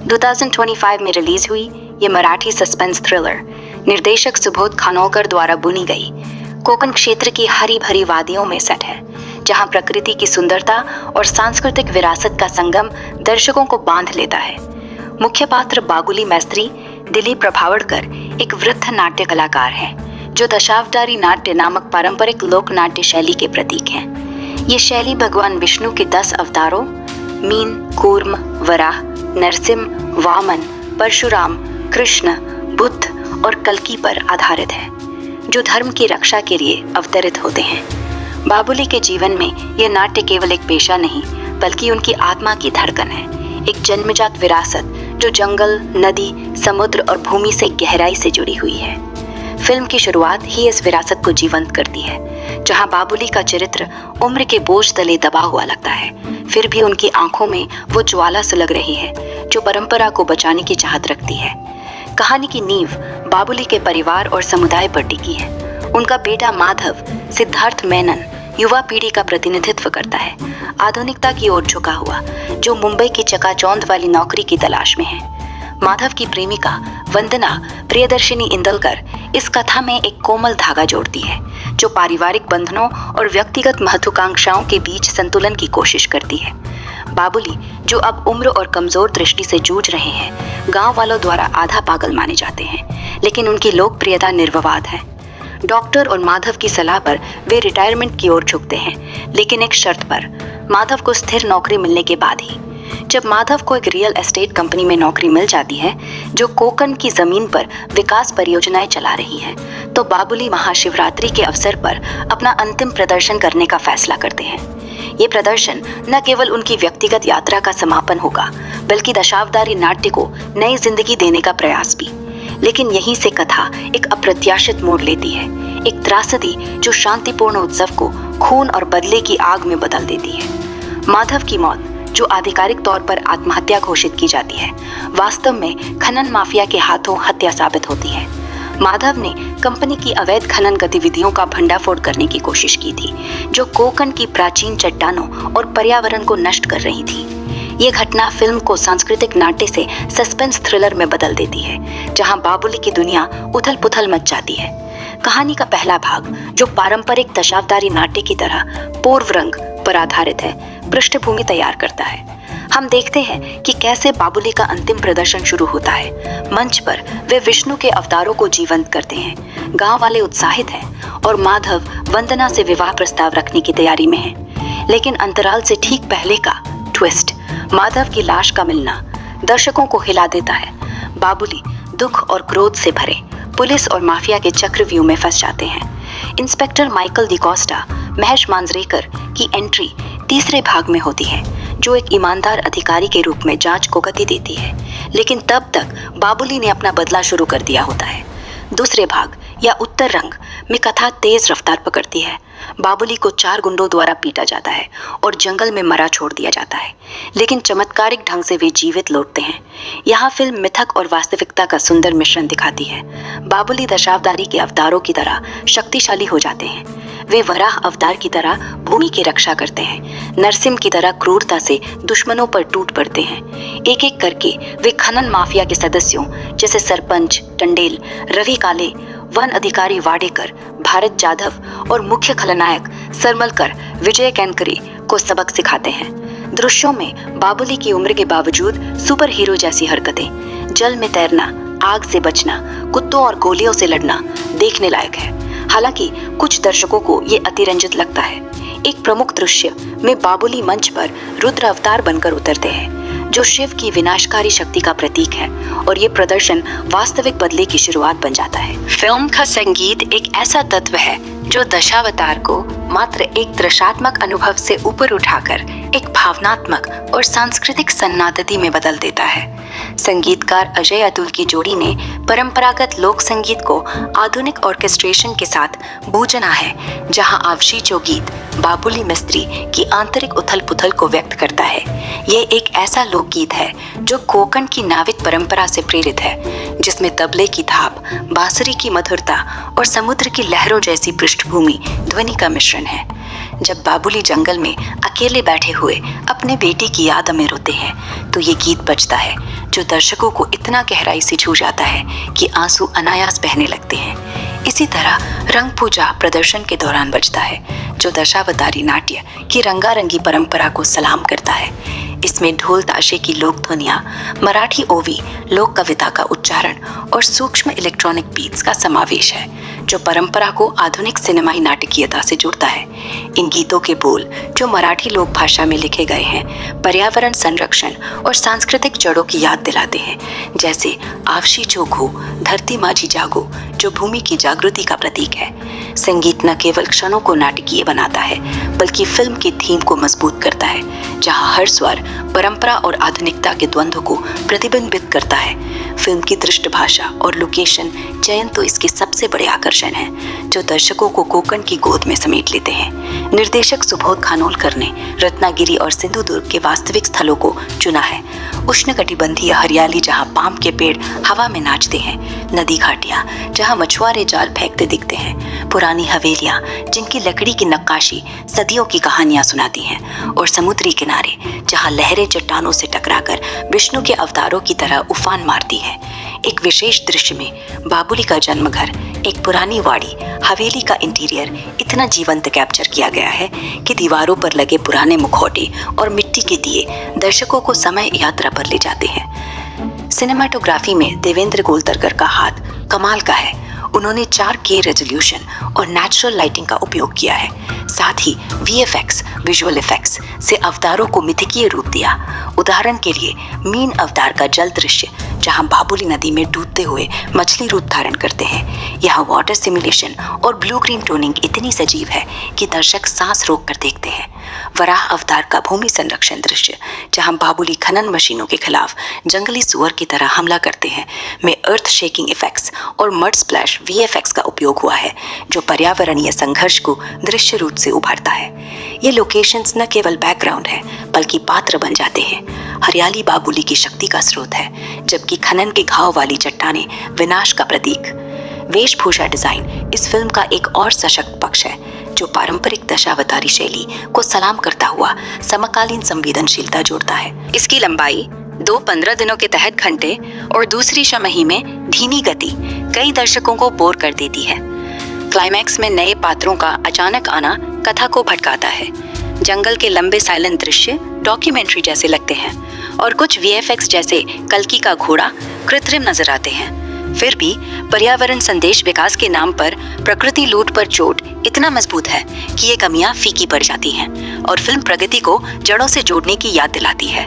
2025 में रिलीज हुई ये मराठी सस्पेंस थ्रिलर निर्देशक सुबोध खानोलकर द्वारा बुनी गई कोकण क्षेत्र की हरी भरी वादियों में सेट है, जहां प्रकृति की सुंदरता और सांस्कृतिक विरासत का संगम दर्शकों को बांध लेता है। मुख्य पात्र बाबुली मैस्त्री दिलीप प्रभावड़कर एक वृद्ध नाट्य कलाकार हैं, जो दशावतारी नाट्य नामक पारंपरिक लोक नाट्य शैली के प्रतीक हैं। ये शैली भगवान विष्णु के 10 अवतारों मीन, कूर्म, वराह, नरसिंह, वामन, परशुराम, कृष्ण, बुद्ध और कल्कि पर आधारित है, जो धर्म की रक्षा के लिए अवतरित होते हैं। बाबुली के जीवन में यह नाट्य केवल एक पेशा नहीं, बल्कि उनकी आत्मा की धड़कन है, एक जन्मजात विरासत जो जंगल, नदी, समुद्र और भूमि से गहराई से जुड़ी हुई है। फिल्म की शुरुआत ही इस विरासत को जीवंत करती है, जहां बाबुली का चरित्र उम्र के बोझ तले दबा हुआ लगता है, फिर भी उनकी आंखों में वो ज्वाला सुलग रही है जो परंपरा को बचाने की चाहत रखती है। कहानी की नींव बाबुली के परिवार और समुदाय पर टिकी है। उनका बेटा माधव सिद्धार्थ मेनन युवा पीढ़ी का प्रतिनिधित्व करता है, आधुनिकता की ओर झुका हुआ, जो मुंबई की चकाचौंध वाली नौकरी की तलाश में है। माधव की प्रेमिका वंदना प्रियदर्शिनी इंदलकर इस कथा में एक कोमल धागा जोड़ती है, जो पारिवारिक बंधनों और व्यक्तिगत महत्वाकांक्षाओं के बीच संतुलन की कोशिश करती है। बाबुली, जो अब उम्र और कमजोर दृष्टि से जूझ रहे हैं, गांव वालों द्वारा आधा पागल माने जाते हैं, लेकिन उनकी लोकप्रियता निर्विवाद है। डॉक्टर और माधव की सलाह पर वे रिटायरमेंट की ओर झुकते हैं, लेकिन एक शर्त पर, माधव को स्थिर नौकरी मिलने के बाद ही। जब माधव को एक रियल एस्टेट कंपनी में नौकरी मिल जाती है, जो कोकण की जमीन पर विकास परियोजनाएं चला रही है, तो बाबुली महाशिवरात्रि के अवसर पर अपना अंतिम प्रदर्शन करने का फैसला करते हैं। ये प्रदर्शन न केवल उनकी व्यक्तिगत यात्रा का समापन होगा, बल्कि दशावतारी नाट्य को नई जिंदगी देने का प्रयास भी। लेकिन यहीं से कथा एक अप्रत्याशित मोड़ लेती है, एक त्रासदी जो शांतिपूर्ण उत्सव को खून और बदले की आग में बदल देती है। माधव की मौत, जो आधिकारिक तौर पर आत्महत्या घोषित की जाती है, वास्तव में खनन माफिया के हाथों हत्या साबित होती है। माधव ने कंपनी की अवैध खनन गतिविधियों का भंडाफोड़ करने की कोशिश की थी, जो कोकण की प्राचीन चट्टानों और पर्यावरण को नष्ट कर रही थी। ये घटना फिल्म को सांस्कृतिक नाट्य से सस्पेंस थ्रिलर में बदल देती है, जहां बाबुली की दुनिया उथल पुथल मच जाती है। कहानी का पहला भाग, जो पारंपरिक दशावतारी नाट्य की तरह पूर्व रंग पर आधारित है, पृष्ठभूमि तैयार करता है। हम देखते हैं कि कैसे बाबुली का अंतिम प्रदर्शन शुरू होता है। मंच पर वे विष्णु के अवतारों को जीवंत करते हैं। गांव वाले उत्साहित हैं और माधव वंदना से विवाह प्रस्ताव रखने की तैयारी में है। लेकिन अंतराल से ठीक पहले का ट्विस्ट, माधव की लाश का मिलना, दर्शकों को हिला देता है। बाबुली दुख और क्रोध से भरे पुलिस और माफिया के चक्रव्यूह में फंस जाते हैं। इंस्पेक्टर माइकल डिकोस्टा, महेश मांजरेकर की एंट्री तीसरे भाग में होती है, जो एक ईमानदार अधिकारी के रूप में जांच को गति देती है। लेकिन तब तक बाबुली ने अपना बदला शुरू कर दिया होता है। दूसरे भाग या उत्तर रंग में कथा तेज रफ्तार पकड़ती है। बाबुली को 4 गुंडों द्वारा पीटा जाता है और जंगल में मरा छोड़ दिया जाता है, लेकिन चमत्कारिक ढंग से वे जीवित लौटते हैं। यहाँ फिल्म मिथक और वास्तविकता का सुंदर मिश्रण दिखाती है। बाबुली दशावतारी के अवतारों की तरह शक्तिशाली हो जाते हैं। वे वराह अवतार की तरह भूमि की रक्षा करते हैं, नरसिंह की तरह क्रूरता से दुश्मनों पर टूट पड़ते हैं। एक एक करके वे खनन माफिया के सदस्यों जैसे सरपंच टंडेल, रवि काले, वन अधिकारी वाडेकर, भारत जाधव और मुख्य खलनायक सरमलकर विजय कैनकरी को सबक सिखाते हैं। दृश्यों में बाबुली की उम्र के बावजूद सुपर हीरो जैसी हरकतें, जल में तैरना, आग से बचना, कुत्तों और गोलियों से लड़ना देखने लायक है। हालांकि कुछ दर्शकों को ये अतिरंजित लगता है। एक प्रमुख दृश्य में बाबुली मंच पर रुद्र अवतार बनकर उतरते हैं, जो शिव की विनाशकारी शक्ति का प्रतीक है, और ये प्रदर्शन वास्तविक बदले की शुरुआत बन जाता है। फिल्म का संगीत एक ऐसा तत्व है जो दशावतार को मात्र एक दृश्यात्मक अनुभव से ऊपर उठाकर एक भावनात्मक और सांस्कृतिक सन्नाटति में बदल देता है। संगीतकार अजय अतुल की जोड़ी ने परंपरागत लोक संगीत को आधुनिक ऑर्केस्ट्रेशन के साथ बूझना है, जहां अवशीचो गीत बाबुली मिस्त्री की आंतरिक उथल पुथल को व्यक्त करता है। ये एक ऐसा लोकगीत है जो कोकण की नाविक परंपरा से प्रेरित है, जिसमें तबले की थाप, बांसुरी की मधुरता और समुद्र की लहरों जैसी पृष्ठभूमि ध्वनि का मिश्रण है। जब बाबुली जंगल में अकेले बैठे हुए अपने बेटे की याद में रोते हैं तो ये गीत बजता है जो दर्शकों को इतना गहराई से छू जाता है कि आंसू अनायास बहने लगते हैं। इसी तरह रंग पूजा प्रदर्शन के दौरान बजता है जो दशावतारी नाट्य की रंगारंगी परंपरा को सलाम करता है। इसमें ढोल ताशे की लोक ध्वनियाँ, मराठी ओवी, लोक कविता का उच्चारण और सूक्ष्म इलेक्ट्रॉनिक बीट्स का समावेश है जो परंपरा को आधुनिक सिनेमाई नाटकीयता से जोड़ता है। इन गीतों के बोल जो मराठी लोक भाषा में लिखे गए हैं पर्यावरण संरक्षण और सांस्कृतिक जड़ों की याद दिलाते हैं, जैसे आवशी चोखो धरती माझी जागो जो भूमि की जागृति का प्रतीक है। संगीत न केवल क्षणों को नाटकीय बनाता है बल्कि फिल्म की थीम को मजबूत करता है, जहां हर स्वर परंपरा और आधुनिकता के द्वंद्व को प्रतिबिंबित करता है। फिल्म की दृश्य भाषा और लोकेशन चयन तो इसके सबसे बड़े आकर्षण हैं, जो दर्शकों को कोकण की गोद में समेट लेते हैं। निर्देशक सुबोध खानोलकर ने रत्नागिरी और सिंधुदुर्ग के वास्तविक स्थलों को चुना है। उष्णकटिबंधीय हरियाली जहां पाम के पेड़ हवा में नाचते हैं, नदी घाटियां जहां मछुआरे जाल फेंकते दिखते हैं, पुरानी हवेलियां जिनकी लकड़ी की नक्काशी सदियों की कहानियां सुनाती हैं, और समुद्री किनारे जहां लहरें चट्टानों से टकराकर विष्णु के अवतारों की तरह उफान मारती है। एक विशेष दृश्य में बाबुली का जन्मघर, एक पुरानी वाड़ी हवेली का इंटीरियर इतना जीवंत कैप्चर किया गया है कि दीवारों पर लगे पुराने मुखौटे और मिट्टी के दिए दर्शकों को समय यात्रा पर ले जाते हैं। सिनेमाटोग्राफी में देवेंद्र गोलतरकर का हाथ कमाल का है। उन्होंने 4K रेजोल्यूशन और नेचुरल लाइटिंग का उपयोग किया है, साथ ही VFX विजुअल इफेक्ट्स से अवतारों को मिथकीय रूप दिया। उदाहरण के लिए मीन अवतार का जल दृश्य जहां बाबुली नदी में डूबते हुए मछली रूप धारण करते हैं, यहाँ वाटर सिमुलेशन और ब्लू ग्रीन टोनिंग इतनी सजीव है कि दर्शक सांस रोक कर देखते हैं। वराह अवतार का भूमि संरक्षण दृश्य जहां बाबुली खनन मशीनों के खिलाफ जंगली सुअर की तरह हमला करते हैं, में अर्थ शेकिंग इफेक्ट्स और मड स्प्लैश VFX का उपयोग हुआ है जो पर्यावरणीय संघर्ष को दृश्य रूप से उभारता है। ये लोकेशंस न केवल बैकग्राउंड है बल्कि पात्र बन जाते हैं। हरियाली बाबुली की शक्ति का स्रोत है, जबकि खनन के घाव वाली चट्टानें विनाश का प्रतीक। वेशभूषा डिजाइन इस फिल्म का एक और सशक्त पक्ष है जो पारंपरिक दशावतारी शैली को सलाम करता हुआ समकालीन संवेदनशीलता जोड़ता है। इसकी लंबाई 2 15 दिनों के तहत घंटे और दूसरी छमाही में धीमी गति कई दर्शकों को बोर कर देती है। क्लाइमैक्स में नए पात्रों का अचानक आना कथा को भटकाता है। जंगल के लंबे साइलेंट दृश्य डॉक्यूमेंट्री जैसे लगते हैं और कुछ VFX जैसे कल्कि का घोड़ा कृत्रिम नजर आते हैं। फिर भी पर्यावरण संदेश विकास के नाम पर प्रकृति लूट पर चोट इतना मजबूत है कि ये कमियां फीकी पड़ जाती हैं और फिल्म प्रगति को जड़ों से जोड़ने की याद दिलाती है।